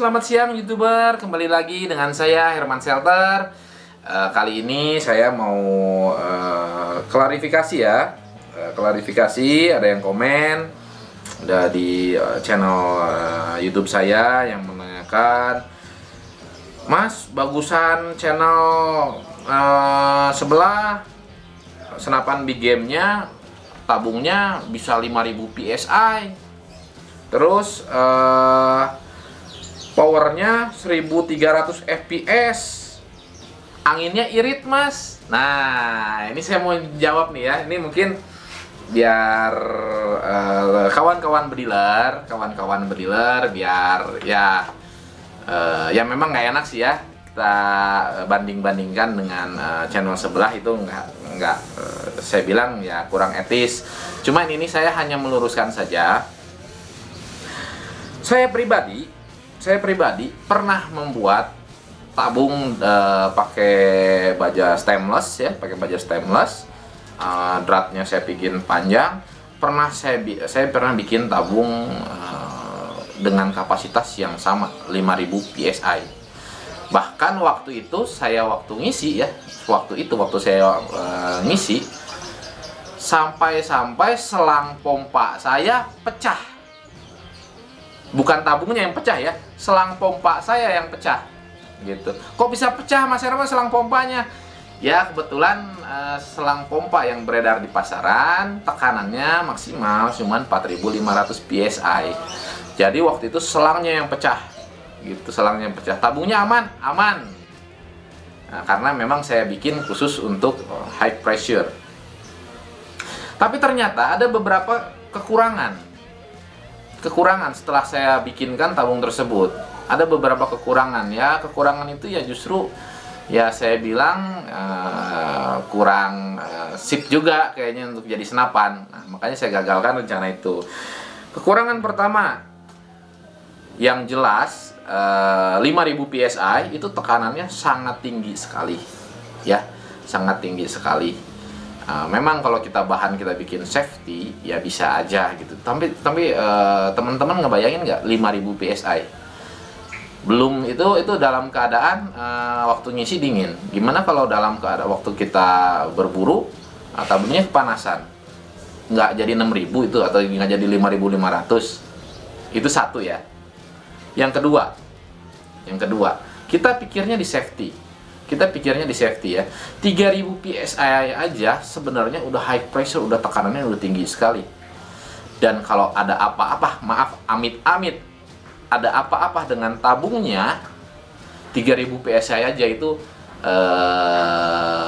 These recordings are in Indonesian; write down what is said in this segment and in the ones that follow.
selamat siang YouTuber. Kembali lagi dengan saya Herman Shelter. Kali ini saya mau klarifikasi ya. Klarifikasi, ada yang komen udah di channel YouTube saya yang menanyakan, Mas, bagusan channel sebelah senapan big game-nya tabungnya bisa 5000 PSI. Terus powernya 1300 fps, anginnya irit, Mas. Nah, ini saya mau jawab nih ya. Ini mungkin biar kawan-kawan bediler biar ya memang nggak enak sih ya kita banding-bandingkan dengan channel sebelah. Itu nggak saya bilang ya kurang etis. Cuman ini saya hanya meluruskan saja. Saya pribadi pernah membuat tabung pakai baja stainless ya, dratnya saya bikin panjang. Saya pernah bikin tabung dengan kapasitas yang sama 5000 PSI. Bahkan waktu itu saya ngisi ya, waktu saya ngisi sampai selang pompa saya pecah. Bukan tabungnya yang pecah ya, selang pompa saya yang pecah gitu. Kok bisa pecah, Mas Herman, selang pompanya? Ya kebetulan selang pompa yang beredar di pasaran tekanannya maksimal cuma 4500 PSI. Jadi waktu itu selangnya yang pecah gitu, selangnya yang pecah. Tabungnya aman. Nah, karena memang saya bikin khusus untuk high pressure. Tapi ternyata ada beberapa kekurangan setelah saya bikinkan tabung tersebut. Ada beberapa kekurangan ya. Kekurangan itu ya justru ya saya bilang kurang sip juga kayaknya untuk jadi senapan. Nah, makanya saya gagalkan rencana itu. Kekurangan pertama yang jelas 5000 PSI itu tekanannya sangat tinggi sekali ya, sangat tinggi sekali. Memang kalau kita bikin safety ya bisa aja gitu. Tapi teman-teman ngebayangin nggak 5000 PSI? Belum itu dalam keadaan waktu ngisi dingin. Gimana kalau dalam keadaan waktu kita berburu tabungnya kepanasan? Nggak jadi 6000 itu, atau nggak jadi 5500. Itu satu ya. Yang kedua, kita pikirnya di safety. ya. 3000 PSI aja sebenarnya udah high pressure, udah tekanannya udah tinggi sekali. Dan kalau ada apa-apa, maaf, amit-amit ada apa-apa dengan tabungnya, 3000 PSI aja itu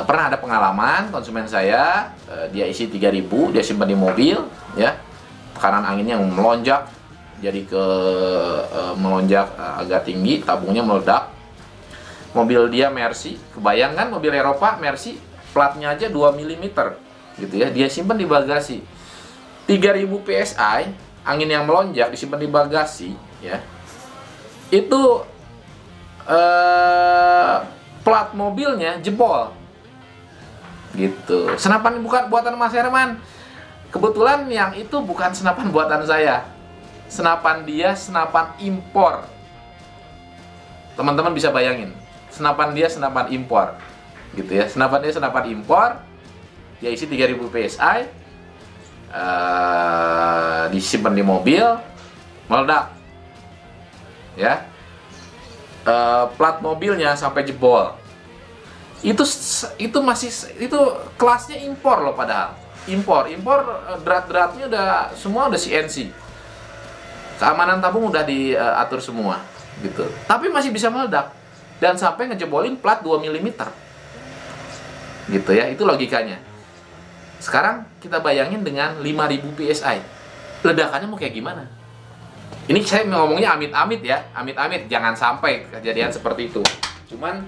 pernah ada pengalaman konsumen saya, dia isi 3000, dia simpan di mobil ya. Tekanan anginnya melonjak, jadi melonjak agak tinggi, tabungnya meledak. Mobil dia Mercy, kebayangkan mobil Eropa Mercy, platnya aja 2 mm gitu ya, dia simpan di bagasi. 3000 PSI, angin yang melonjak disimpan di bagasi ya. Itu plat mobilnya jebol gitu. Senapan bukan buatan Mas Herman. Kebetulan yang itu bukan senapan buatan saya. Senapan dia senapan impor. Teman-teman bisa bayangin, senapan dia senapan impor gitu ya. Senapan dia senapan impor, dia isi 3000 PSI, disimpan di mobil, meledak ya. Plat mobilnya sampai jebol. Itu kelasnya impor loh, padahal impor drat-dratnya semua udah CNC. Keamanan tabung udah diatur semua gitu. Tapi masih bisa meledak dan sampai ngejebolin plat 2 mm. Gitu ya, itu logikanya. Sekarang kita bayangin dengan 5000 PSI. Ledakannya mau kayak gimana? Ini saya ngomongnya amit-amit ya, amit-amit, jangan sampai kejadian seperti itu. Cuman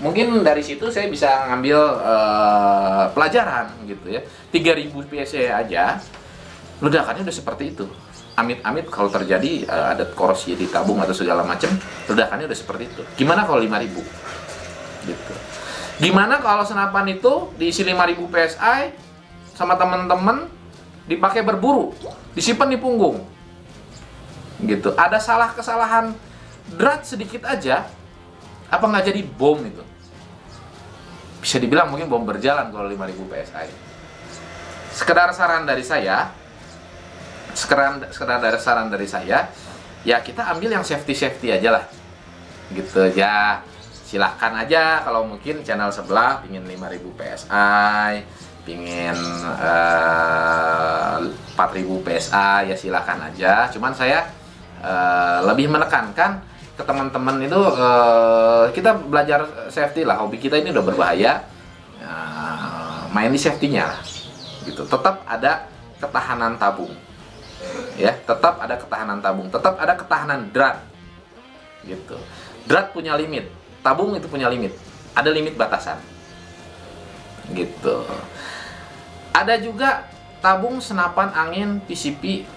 mungkin dari situ saya bisa ngambil pelajaran gitu ya. 3000 PSI aja ledakannya udah seperti itu. Amit-amit kalau terjadi ada korosi di tabung atau segala macam, ledakannya udah seperti itu. Gimana kalau 5000? Gitu. Gimana kalau senapan itu diisi 5000 PSI sama teman-teman dipakai berburu, disimpan di punggung. gitu. Ada kesalahan drat sedikit aja, apa nggak jadi bom itu? Bisa dibilang mungkin bom berjalan kalau 5000 PSI. Sekedar saran dari saya, ya kita ambil yang safety aja lah, gitu ya. Silahkan aja kalau mungkin channel sebelah pingin 5000 PSI, pingin 4000 PSI, ya silahkan aja. Cuman saya lebih menekankan ke teman-teman itu, kita belajar safety lah. Hobi kita ini udah berbahaya, main di safety-nya lah, gitu. Tetap ada ketahanan tabung, ya, tetap ada ketahanan tabung, tetap ada ketahanan drat, gitu. Drat punya limit, tabung itu punya limit, ada limit batasan, gitu. Ada juga tabung senapan angin PCP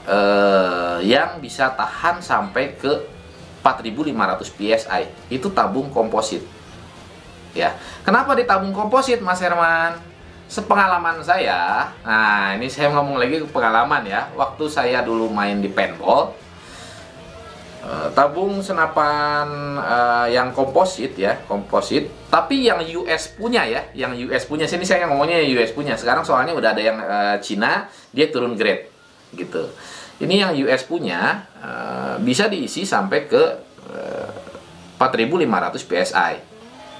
yang bisa tahan sampai ke 4500 PSI. Itu tabung komposit. Ya. Kenapa di tabung komposit, Mas Herman? Sepengalaman saya, nah ini saya ngomong lagi ke pengalaman ya. Waktu saya dulu main di paintball, tabung senapan yang komposit ya, komposit, tapi yang US punya ya, yang US punya. Sini saya ngomongnya US punya. Sekarang soalnya udah ada yang Cina, dia turun grade gitu. Ini yang US punya, bisa diisi sampai ke 4500 PSI.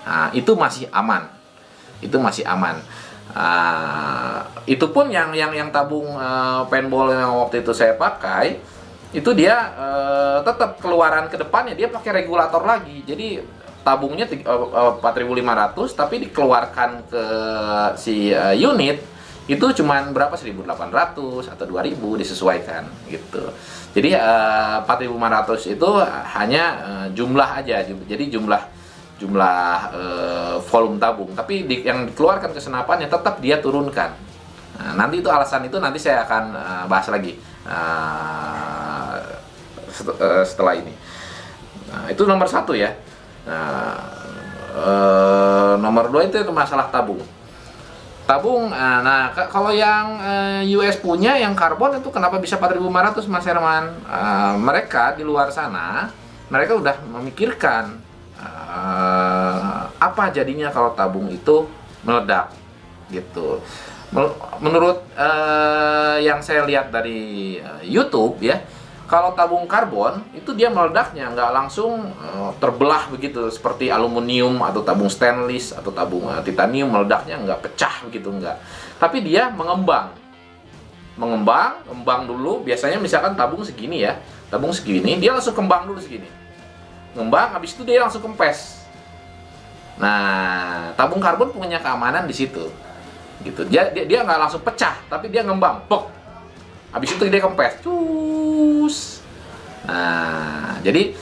Nah, itu masih aman. Itu masih aman. Itu pun yang tabung paintball yang waktu itu saya pakai, itu dia tetap keluaran ke depannya dia pakai regulator lagi. Jadi tabungnya 4500, tapi dikeluarkan ke si unit itu cuman berapa, 1800 atau 2000, disesuaikan gitu. Jadi 4500 itu hanya jumlah aja, jadi jumlah volume tabung, tapi yang dikeluarkan ke senapannya tetap dia turunkan. Nah, nanti itu alasan itu nanti saya akan bahas lagi setelah ini. Nah, itu nomor 1 ya. Nomor 2 itu masalah tabung. Nah kalau yang US punya yang karbon itu kenapa bisa 4500, Mas Herman? Mereka di luar sana, mereka udah memikirkan apa jadinya kalau tabung itu meledak, gitu. Menurut yang saya lihat dari YouTube ya, kalau tabung karbon itu dia meledaknya nggak langsung terbelah begitu seperti aluminium atau tabung stainless atau tabung titanium, meledaknya nggak pecah begitu, nggak. Tapi dia mengembang dulu. Biasanya misalkan tabung segini ya, tabung segini, dia langsung kembang dulu segini, ngembang, habis itu dia langsung kempes. Nah, tabung karbon punya keamanan di situ, gitu. Dia nggak langsung pecah, tapi dia ngembang, pok. Habis itu dia kempes, cus. Nah, jadi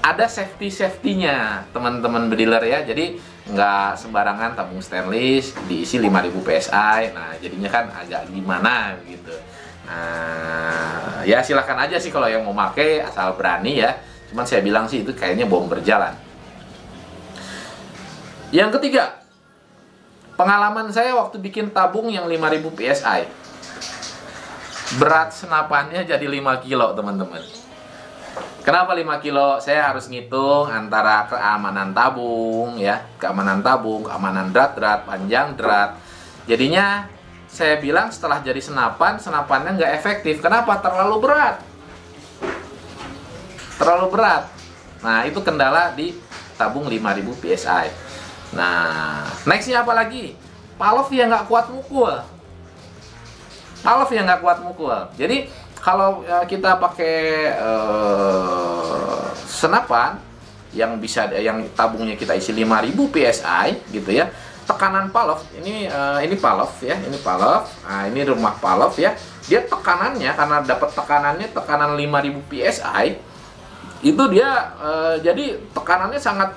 ada safety-nya teman-teman bediler ya. Jadi nggak sembarangan tabung stainless diisi 5000 PSI. Nah, jadinya kan agak gimana gitu. Nah, ya silakan aja sih kalau yang mau pakai, asal berani ya. Cuman saya bilang sih itu kayaknya bom berjalan. Yang ketiga, pengalaman saya waktu bikin tabung yang 5000 PSI. Berat senapannya jadi 5 kilo, teman-teman. Kenapa 5 kilo? Saya harus ngitung antara keamanan tabung ya, keamanan keamanan drat, panjang drat. Jadinya saya bilang setelah jadi senapannya nggak efektif. Kenapa? Terlalu berat. Terlalu berat. Nah, itu kendala di tabung 5000 PSI. Nah, nextnya apa lagi? Valve yang nggak kuat mukul. Jadi kalau kita pakai senapan yang tabungnya kita isi 5000 PSI gitu ya, tekanan valve ini valve ya, ini valve. Nah, ini rumah valve ya. Dia tekanannya, karena dapat tekanan 5000 PSI, itu dia jadi tekanannya sangat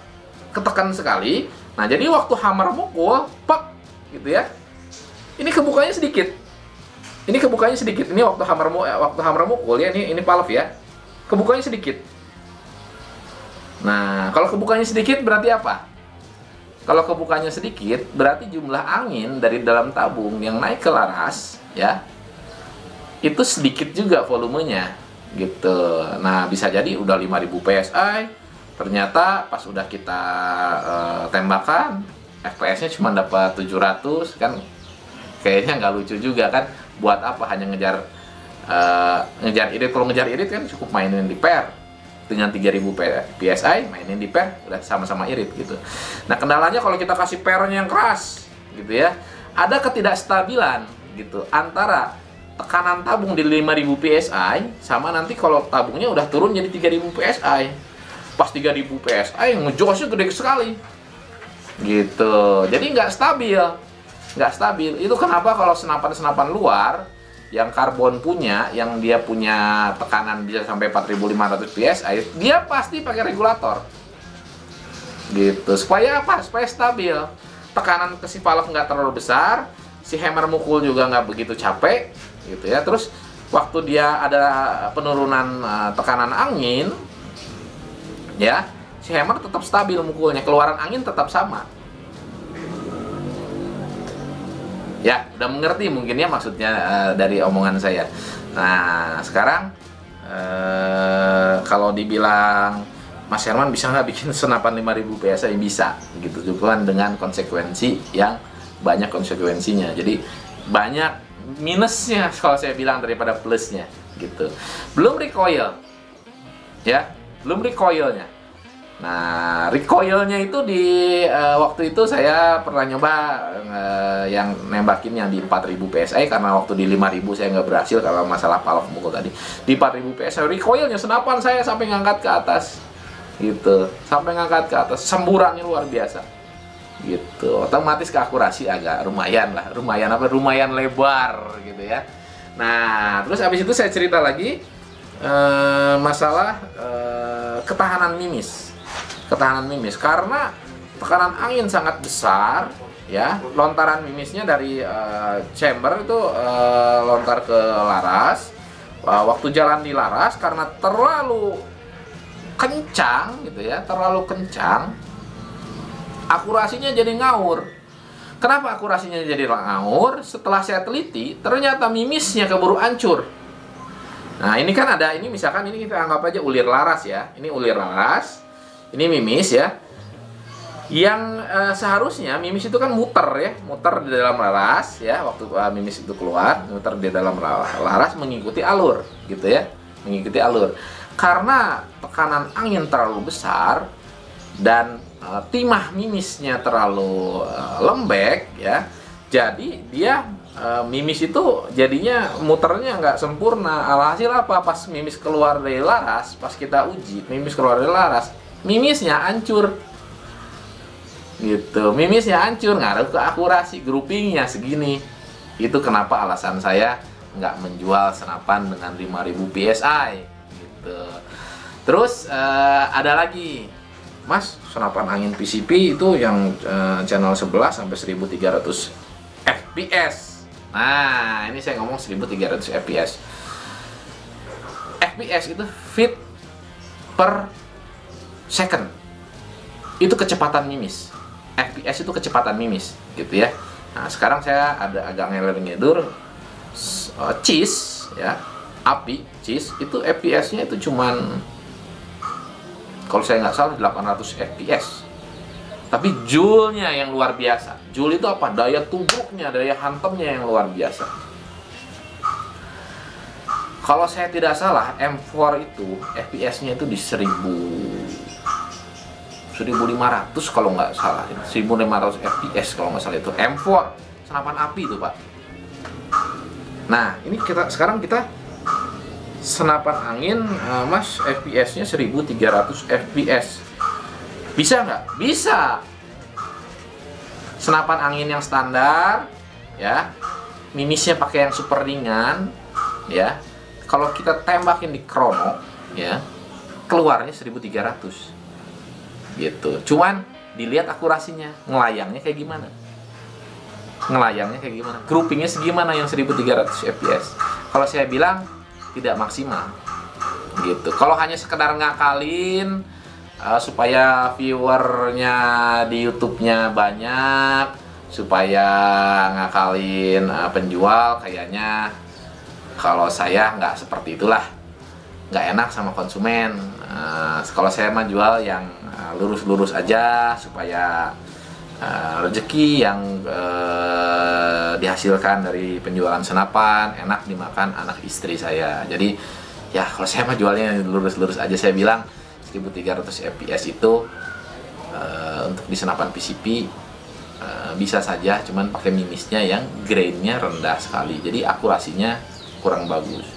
ketekan sekali. Nah, jadi waktu hammer mukul, pak gitu ya. Ini kebukanya sedikit. Ini waktu hammer mukul ya, ini valve ya. Kebukanya sedikit. Nah, kalau kebukanya sedikit berarti apa? Kalau kebukanya sedikit berarti jumlah angin dari dalam tabung yang naik ke laras ya, itu sedikit juga volumenya. gitu. Nah, bisa jadi udah 5000 PSI, ternyata pas udah kita tembakan FPS-nya cuma dapat 700 kan, kayaknya nggak lucu juga kan. Buat apa hanya ngejar irit? Kalau ngejar irit kan cukup mainin di pair dengan 3000 PSI, mainin di pair udah sama-sama irit gitu. Nah, kendalanya kalau kita kasih pairnya yang keras gitu ya, ada ketidakstabilan gitu antara tekanan tabung di 5000 PSI sama nanti kalau tabungnya udah turun jadi 3000 PSI. Pas 3000 PSI ngejosnya gede sekali gitu, jadi nggak stabil. Itu kenapa kalau senapan luar yang karbon punya, yang dia punya tekanan bisa sampai 4500 PSI, dia pasti pakai regulator gitu. Supaya apa? Supaya stabil, tekanan ke si valve nggak terlalu besar, si hammer mukul juga nggak begitu capek gitu ya. Terus waktu dia ada penurunan tekanan angin ya, si hammer tetap stabil mukulnya, keluaran angin tetap sama. Ya, udah mengerti mungkin ya maksudnya dari omongan saya. Nah, sekarang kalau dibilang Mas Herman bisa nggak bikin senapan 5000 PSI? Bisa gitu, cuman dengan konsekuensi yang banyak konsekuensinya. Jadi banyak minusnya kalau saya bilang daripada plusnya gitu. Belum recoil ya, belum recoilnya. Nah, recoilnya itu di waktu itu saya pernah nyoba yang nembakin yang di 4000 PSI, karena waktu di 5000 saya nggak berhasil karena masalah valve mukul tadi. Di 4000 PSI recoilnya senapan saya sampai ngangkat ke atas gitu, sampai ngangkat ke atas, semburannya luar biasa gitu. Otomatis keakurasi agak lumayan lebar gitu ya. Nah, terus habis itu saya cerita lagi masalah ketahanan mimis karena tekanan angin sangat besar ya. Lontaran mimisnya dari chamber itu lontar ke laras. Waktu jalan di laras karena terlalu kencang gitu ya, akurasinya jadi ngawur. Kenapa akurasinya jadi ngawur? Setelah saya teliti, ternyata mimisnya keburu hancur. Nah, ini kan ada, ini misalkan ini kita anggap aja ulir laras ya. Ini ulir laras, ini mimis ya. Yang seharusnya mimis itu kan muter di dalam laras ya. Waktu mimis itu keluar, muter di dalam laras mengikuti alur gitu ya. Mengikuti alur. Karena tekanan angin terlalu besar dan timah mimisnya terlalu lembek ya. Jadi dia mimis itu jadinya muternya nggak sempurna. Alhasil apa? Pas mimis keluar dari laras, pas kita uji mimis keluar dari laras, mimisnya hancur gitu. Mimisnya hancur, ngaruh ke akurasi, groupingnya segini. Itu kenapa alasan saya nggak menjual senapan dengan 5000 PSI gitu. Terus ada lagi, Mas, senapan angin PCP itu yang channel 11 sampai 1300 FPS. Nah, ini saya ngomong 1300 FPS. FPS itu feet per second. Itu kecepatan mimis. FPS itu kecepatan mimis, gitu ya. Nah, sekarang saya ada agak ngeler-ngedur cheese ya. Api cheese itu FPS-nya itu cuman, kalau saya nggak salah, 800 FPS. Tapi joule-nya yang luar biasa. Joule itu apa? Daya tubruknya, daya hantamnya yang luar biasa. Kalau saya tidak salah, M4 itu FPS-nya itu di 1500 kalau nggak salah. 1500 FPS kalau nggak salah itu. M4, senapan api itu, Pak. Nah, ini sekarang kita senapan angin, Mas, FPS-nya 1300 FPS. Bisa nggak? Bisa. Senapan angin yang standar, ya, mimisnya pakai yang super ringan, ya. Kalau kita tembakin di krono, ya, keluarnya 1300, gitu. Cuman dilihat akurasinya, ngelayangnya kayak gimana, groupingnya segimana yang 1300 FPS. Kalau saya bilang tidak maksimal, gitu. Kalau hanya sekedar ngakalin supaya viewernya di YouTube-nya banyak, supaya ngakalin penjual, kayaknya kalau saya nggak seperti itulah nggak enak sama konsumen. Kalau saya mah jual yang lurus-lurus aja supaya rezeki yang dihasilkan dari penjualan senapan enak dimakan anak istri saya. Jadi ya kalau saya mah jualnya lurus-lurus aja. Saya bilang 1300 fps itu untuk di senapan PCP bisa saja, cuman pakai mimisnya yang grainnya rendah sekali, jadi akurasinya kurang bagus.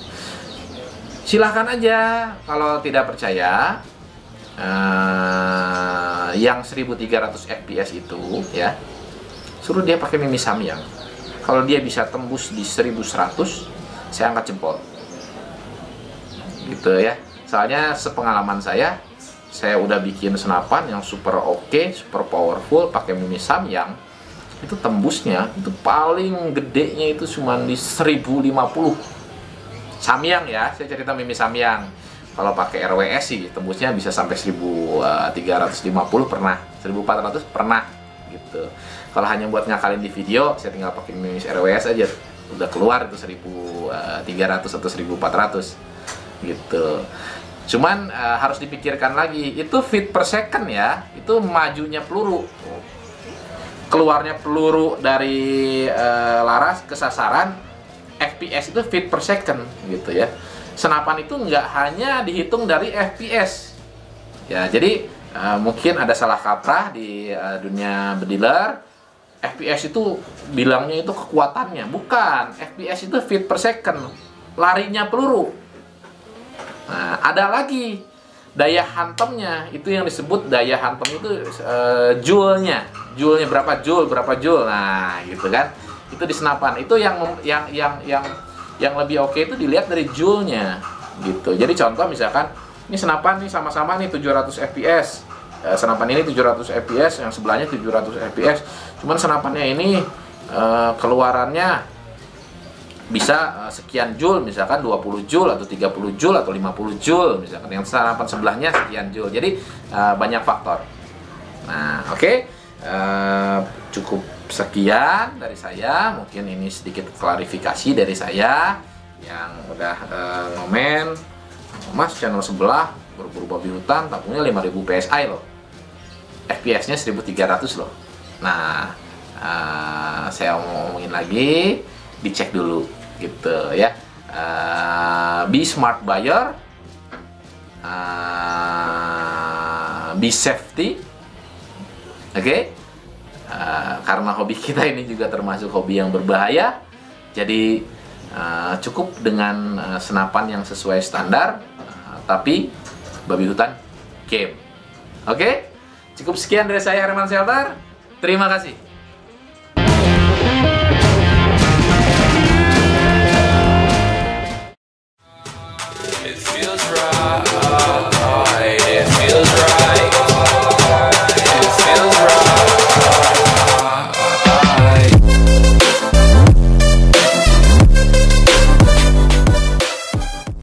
Silahkan aja kalau tidak percaya. Yang 1300 fps itu ya, suruh dia pakai mimis Samyang. Kalau dia bisa tembus di 1100, saya angkat jempol gitu ya. Soalnya sepengalaman saya udah bikin senapan yang super oke, super powerful pakai mimis Samyang, itu tembusnya itu paling gedenya itu cuma di 1050 Samyang ya. Saya cerita mimis Samyang. Kalau pakai RWS sih tembusnya bisa sampai 1350 pernah, 1400 pernah gitu. Kalau hanya buat ngakalin di video, saya tinggal pakai mimis RWS aja, udah keluar itu 1300 atau 1400 gitu. Cuman harus dipikirkan lagi, itu feet per second ya, itu majunya peluru, keluarnya peluru dari laras ke sasaran, FPS itu feet per second gitu ya. Senapan itu nggak hanya dihitung dari FPS ya. Jadi mungkin ada salah kaprah di dunia bediler. FPS itu bilangnya itu kekuatannya, bukan. FPS itu feet per second, larinya peluru. Nah, ada lagi daya hantamnya, itu yang disebut daya hantam itu joule-nya berapa joule. Nah gitu kan, itu di senapan itu yang lebih oke itu dilihat dari joule-nya gitu. Jadi contoh misalkan ini senapan nih sama-sama nih 700 fps, senapan ini 700 fps, yang sebelahnya 700 fps, cuman senapannya ini keluarannya bisa sekian joule, misalkan 20 joule atau 30 joule atau 50 joule misalkan, yang senapan sebelahnya sekian joule. Jadi banyak faktor. Nah oke. Cukup sekian dari saya, mungkin ini sedikit klarifikasi dari saya yang udah ngomen, Mas channel sebelah berburu babi hutan tabungnya 5000 PSI loh, FPS nya 1300 loh. Nah saya ngomongin lagi, dicek dulu gitu ya. Be smart buyer, be safety. Oke, karena hobi kita ini juga termasuk hobi yang berbahaya, jadi cukup dengan senapan yang sesuai standar, tapi babi hutan game. Oke, cukup sekian dari saya, Herman Shelter. Terima kasih.